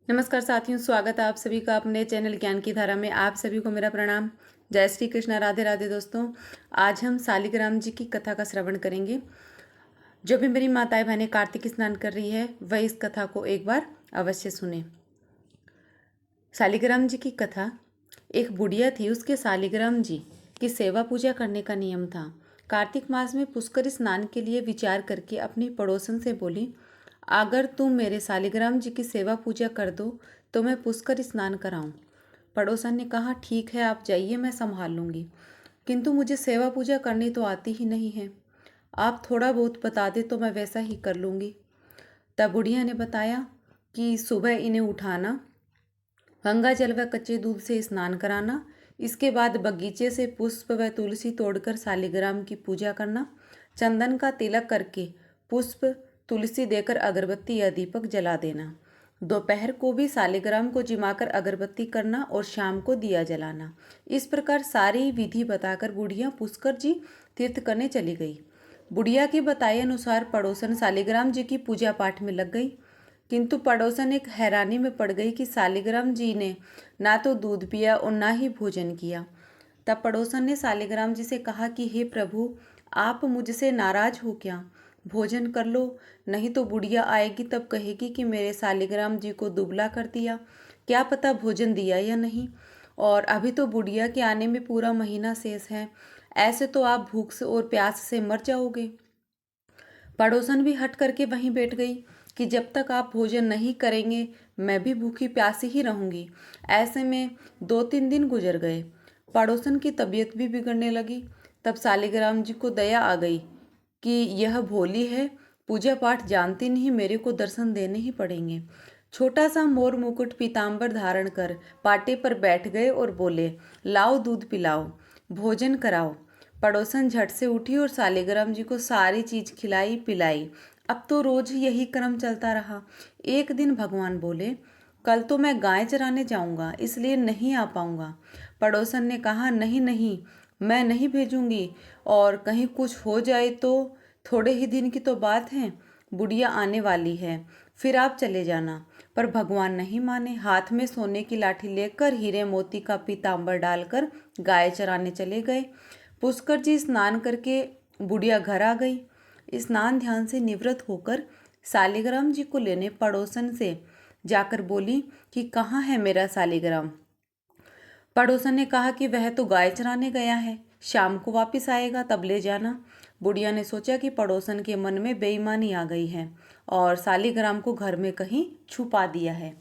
नमस्कार साथियों, स्वागत है आप सभी का अपने चैनल ज्ञान की धारा में। आप सभी को मेरा प्रणाम। जय श्री कृष्णा, राधे राधे। दोस्तों, आज हम शालिग्राम जी की कथा का श्रवण करेंगे। जो भी मेरी माताएं बहनें कार्तिक स्नान कर रही है वह इस कथा को एक बार अवश्य सुने। शालिग्राम जी की कथा। एक बुढ़िया थी, उसके शालिग्राम जी की सेवा पूजा करने का नियम था। कार्तिक मास में पुष्कर स्नान के लिए विचार करके अपनी पड़ोसन से बोली, अगर तुम मेरे शालिग्राम जी की सेवा पूजा कर दो तो मैं पुष्कर स्नान कराऊं। पड़ोसन ने कहा, ठीक है, आप जाइए, मैं संभाल लूंगी, किंतु मुझे सेवा पूजा करनी तो आती ही नहीं है। आप थोड़ा बहुत बता दे तो मैं वैसा ही कर लूंगी। तब बुढ़िया ने बताया कि सुबह इन्हें उठाना, गंगा जल व कच्चे दूध से स्नान कराना, इसके बाद बगीचे से पुष्प व तुलसी तोड़कर शालिग्राम की पूजा करना, चंदन का तिलक करके पुष्प तुलसी देकर अगरबत्ती या दीपक जला देना, दोपहर को भी शालिग्राम को जिमाकर अगरबत्ती करना और शाम को दिया जलाना। इस प्रकार सारी विधि बताकर बुढ़िया पुष्कर जी तीर्थ करने चली गई। बुढ़िया के बताए अनुसार पड़ोसन शालिग्राम जी की पूजा पाठ में लग गई, किंतु पड़ोसन एक हैरानी में पड़ गई कि शालिग्राम जी ने ना तो दूध पिया और ना ही भोजन किया। तब पड़ोसन ने शालिग्राम जी से कहा कि हे प्रभु, आप मुझसे नाराज हो क्या? भोजन कर लो, नहीं तो बुढ़िया आएगी तब कहेगी कि मेरे शालिग्राम जी को दुबला कर दिया, क्या पता भोजन दिया या नहीं। और अभी तो बुढ़िया के आने में पूरा महीना शेष है, ऐसे तो आप भूख से और प्यास से मर जाओगे। पड़ोसन भी हट करके वहीं बैठ गई कि जब तक आप भोजन नहीं करेंगे मैं भी भूखी प्यासी ही रहूंगी। ऐसे में 2-3 दिन गुजर गए। पड़ोसन की तबीयत भी बिगड़ने लगी। तब शालिग्राम जी को दया आ गई कि यह भोली है, पूजा पाठ जानती नहीं, मेरे को दर्शन देने ही पड़ेंगे। छोटा सा मोर मुकुट पीताम्बर धारण कर पाटे पर बैठ गए और बोले, लाओ दूध पिलाओ, भोजन कराओ। पड़ोसन झट से उठी और शालिग्राम जी को सारी चीज खिलाई पिलाई। अब तो रोज यही क्रम चलता रहा। एक दिन भगवान बोले, कल तो मैं गाय चराने जाऊंगा, इसलिए नहीं आ पाऊंगा। पड़ोसन ने कहा, नहीं नहीं, मैं नहीं भेजूंगी, और कहीं कुछ हो जाए तो? थोड़े ही दिन की तो बात है, बुढ़िया आने वाली है, फिर आप चले जाना। पर भगवान नहीं माने। हाथ में सोने की लाठी लेकर हीरे मोती का पीताम्बर डालकर गाय चराने चले गए। पुष्कर जी स्नान करके बुढ़िया घर आ गई। स्नान ध्यान से निवृत्त होकर शालिग्राम जी को लेने पड़ोसन से जाकर बोली कि कहाँ है मेरा शालिग्राम। पड़ोसन ने कहा कि वह तो गाय चराने गया है, शाम को वापस आएगा, तब ले जाना। बुढ़िया ने सोचा कि पड़ोसन के मन में बेईमानी आ गई है और शालिग्राम को घर में कहीं छुपा दिया है।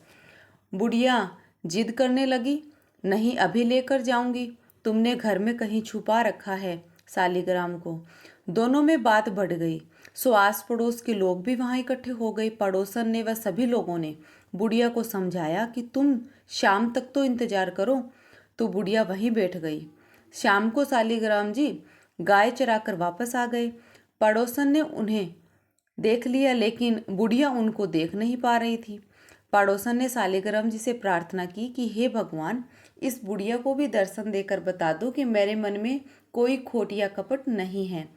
बुढ़िया जिद करने लगी, नहीं, अभी लेकर जाऊंगी, तुमने घर में कहीं छुपा रखा है शालिग्राम को। दोनों में बात बढ़ गई। सो आस पड़ोस के लोग भी वहां इकट्ठे हो गए। पड़ोसन ने व सभी लोगों ने बुढ़िया को समझाया कि तुम शाम तक तो इंतजार करो। तो बुढ़िया वहीं बैठ गई। शाम को शालिग्राम जी गाय चराकर वापस आ गए। पड़ोसन ने उन्हें देख लिया, लेकिन बुढ़िया उनको देख नहीं पा रही थी। पड़ोसन ने शालिग्राम जी से प्रार्थना की कि हे भगवान, इस बुढ़िया को भी दर्शन देकर बता दो कि मेरे मन में कोई खोट या कपट नहीं है।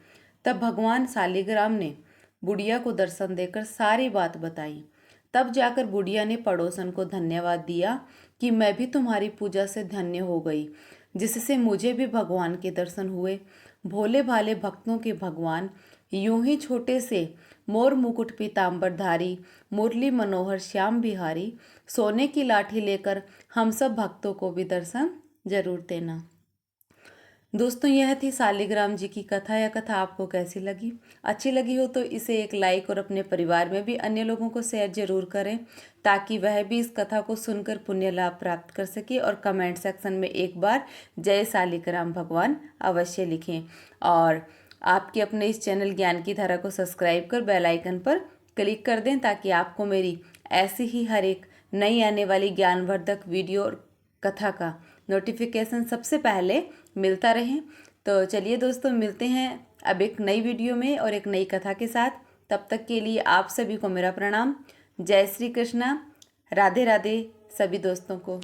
तब भगवान शालिग्राम ने बुढ़िया को दर्शन देकर सारी बात बताई। तब जाकर बुढ़िया ने पड़ोसन को धन्यवाद दिया कि मैं भी तुम्हारी पूजा से धन्य हो गई, जिससे मुझे भी भगवान के दर्शन हुए। भोले भाले भक्तों के भगवान यूं ही छोटे से मोर मुकुट पीताम्बरधारी मुरली मनोहर श्याम बिहारी सोने की लाठी लेकर हम सब भक्तों को भी दर्शन जरूर देना। दोस्तों, यह थी शालिग्राम जी की कथा। यह कथा आपको कैसी लगी? अच्छी लगी हो तो इसे एक लाइक और अपने परिवार में भी अन्य लोगों को शेयर जरूर करें, ताकि वह भी इस कथा को सुनकर पुण्य लाभ प्राप्त कर सके। और कमेंट सेक्शन में एक बार जय शालिग्राम भगवान अवश्य लिखें। और आपके अपने इस चैनल ज्ञान की धारा को सब्सक्राइब कर बेल आइकन पर क्लिक कर दें, ताकि आपको मेरी ऐसी ही हर एक नई आने वाली ज्ञानवर्धक वीडियो और कथा का नोटिफिकेशन सबसे पहले मिलता रहे। तो चलिए दोस्तों, मिलते हैं अब एक नई वीडियो में और एक नई कथा के साथ। तब तक के लिए आप सभी को मेरा प्रणाम। जय श्री कृष्णा, राधे राधे सभी दोस्तों को।